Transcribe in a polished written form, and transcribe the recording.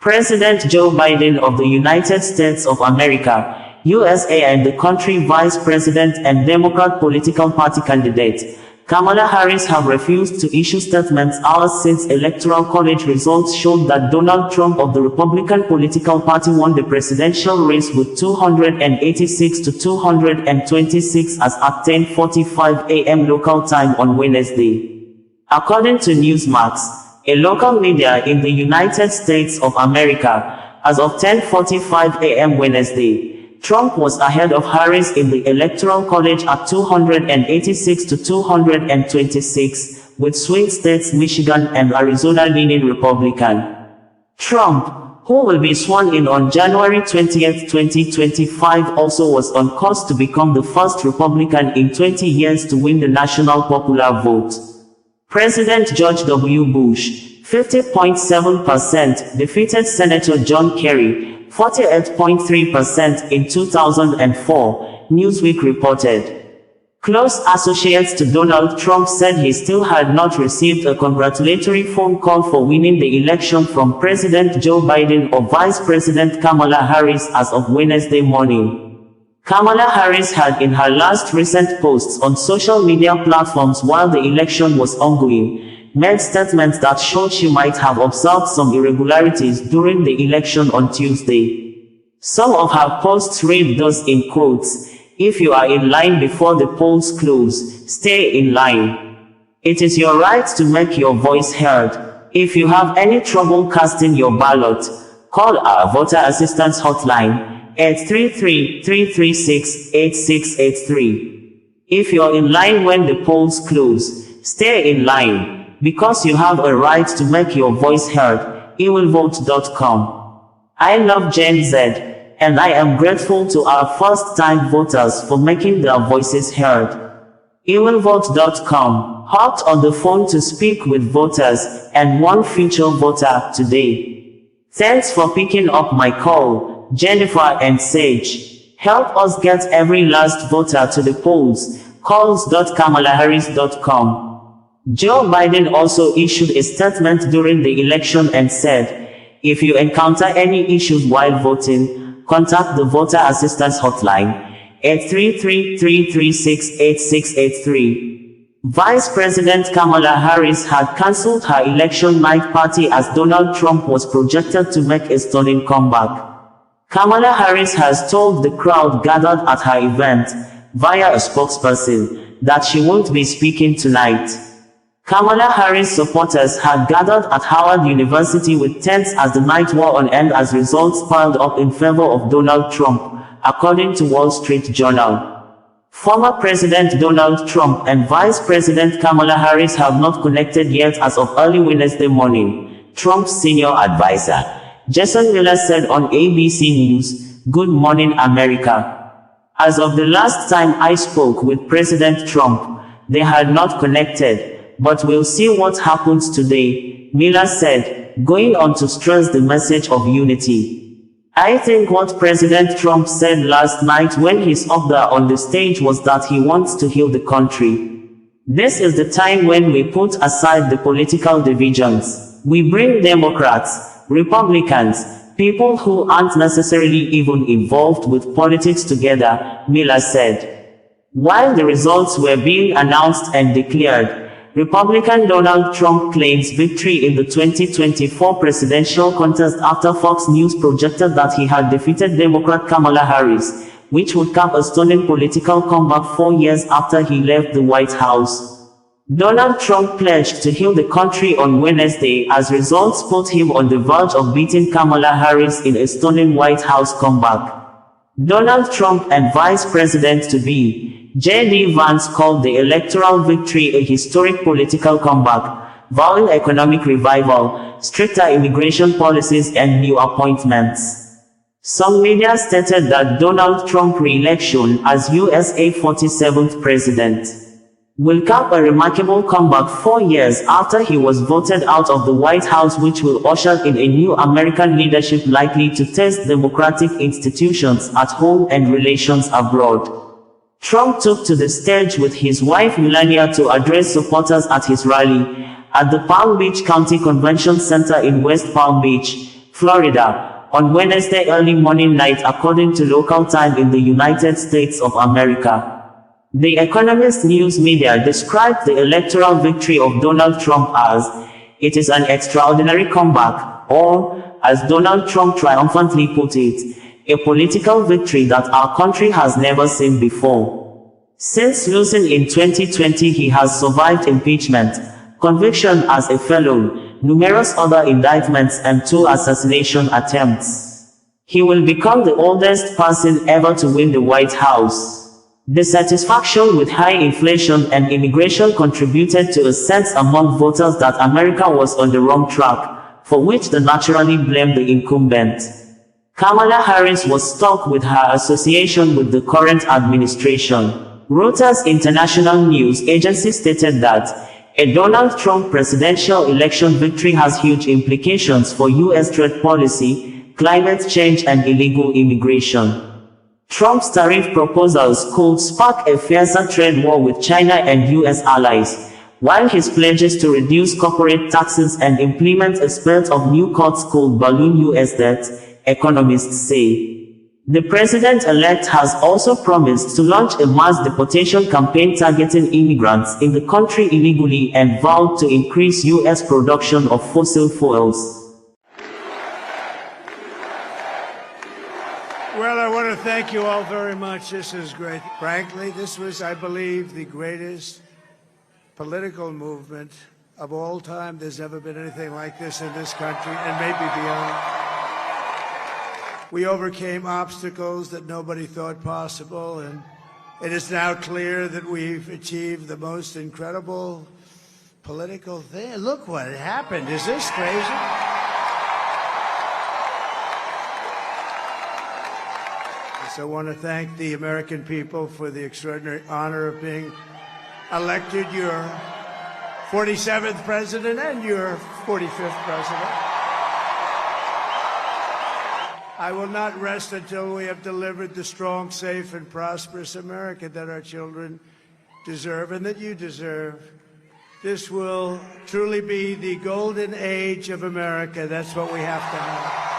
President Joe Biden of the United States of America, USA, and the country Vice President and Democrat political party candidate, Kamala Harris, have refused to issue statements hours since Electoral College results showed that Donald Trump of the Republican political party won the presidential race with 286 to 226 as at 10:45 a.m. local time on Wednesday. According to Newsmax, a local media in the United States of America, as of 10:45 a.m. Wednesday, Trump was ahead of Harris in the Electoral College at 286 to 226, with swing states Michigan and Arizona leaning Republican. Trump, who will be sworn in on January 20, 2025, also was on course to become the first Republican in 20 years to win the national popular vote. President George W. Bush, 50.7%, defeated Senator John Kerry, 48.3% in 2004, Newsweek reported. Close associates to Donald Trump said he still had not received a congratulatory phone call for winning the election from President Joe Biden or Vice President Kamala Harris as of Wednesday morning. Kamala Harris had, in her last recent posts on social media platforms while the election was ongoing, made statements that showed she might have observed some irregularities during the election on Tuesday. Some of her posts read thus in quotes: "If you are in line before the polls close, stay in line. It is your right to make your voice heard. If you have any trouble casting your ballot, call our voter assistance hotline, 833-336-8683. If you're in line when the polls close, stay in line, because you have a right to make your voice heard." ewillvote.com. I love Gen Z, and I am grateful to our first-time voters for making their voices heard. ewillvote.com hopped on the phone to speak with voters and one future voter today. Thanks for picking up my call, Jennifer and Sage. Help us get every last voter to the polls. calls.kamalaharris.com. Joe Biden also issued a statement during the election and said, "If you encounter any issues while voting, contact the voter assistance hotline, 833-336-8683. Vice President Kamala Harris had cancelled her election night party as Donald Trump was projected to make a stunning comeback. Kamala Harris has told the crowd gathered at her event, via a spokesperson, that she won't be speaking tonight. Kamala Harris supporters had gathered at Howard University with tents as the night wore on end as results piled up in favor of Donald Trump, according to Wall Street Journal. Former President Donald Trump and Vice President Kamala Harris have not connected yet as of early Wednesday morning, Trump's senior advisor, Jason Miller, said on ABC News, "Good morning, America. As of the last time I spoke with President Trump, they had not connected. But we'll see what happens today," Miller said, going on to stress the message of unity. "I think what President Trump said last night when he's up there on the stage was that he wants to heal the country. This is the time when we put aside the political divisions. We bring Democrats, Republicans, people who aren't necessarily even involved with politics together," Miller said. While the results were being announced and declared, Republican Donald Trump claims victory in the 2024 presidential contest after Fox News projected that he had defeated Democrat Kamala Harris, which would cap a stunning political comeback 4 years after he left the White House. Donald Trump pledged to heal the country on Wednesday as results put him on the verge of beating Kamala Harris in a stunning White House comeback. Donald Trump and Vice President-to-be J.D. Vance called the electoral victory a historic political comeback, vowing economic revival, stricter immigration policies, and new appointments. Some media stated that Donald Trump's re-election as USA 47th president will cap a remarkable comeback 4 years after he was voted out of the White House, which will usher in a new American leadership likely to test democratic institutions at home and relations abroad. Trump took to the stage with his wife Melania to address supporters at his rally at the Palm Beach County Convention Center in West Palm Beach, Florida, on Wednesday early morning night according to local time in the United States of America. The Economist news media described the electoral victory of Donald Trump as, "It is an extraordinary comeback," or, as Donald Trump triumphantly put it, "a political victory that our country has never seen before." Since losing in 2020 he has survived impeachment, conviction as a felon, numerous other indictments and 2 assassination attempts. He will become the oldest person ever to win the White House. Dissatisfaction with high inflation and immigration contributed to a sense among voters that America was on the wrong track, for which they naturally blamed the incumbent. Kamala Harris was stuck with her association with the current administration. Reuters International News Agency stated that a Donald Trump presidential election victory has huge implications for U.S. trade policy, climate change and illegal immigration. Trump's tariff proposals could spark a fiercer trade war with China and U.S. allies, while his pledges to reduce corporate taxes and implement a spate of new cuts could balloon U.S. debt, economists say. The president-elect has also promised to launch a mass deportation campaign targeting immigrants in the country illegally and vowed to increase U.S. production of fossil fuels. Well, I want to thank you all very much. This is great. Frankly, this was, I believe, the greatest political movement of all time. There's never been anything like this in this country, and maybe beyond. We overcame obstacles that nobody thought possible, and it is now clear that we've achieved the most incredible political thing. Look what happened. Is this crazy? So I want to thank the American people for the extraordinary honor of being elected your 47th president and your 45th president. I will not rest until we have delivered the strong, safe, and prosperous America that our children deserve and that you deserve. This will truly be the golden age of America. That's what we have to have.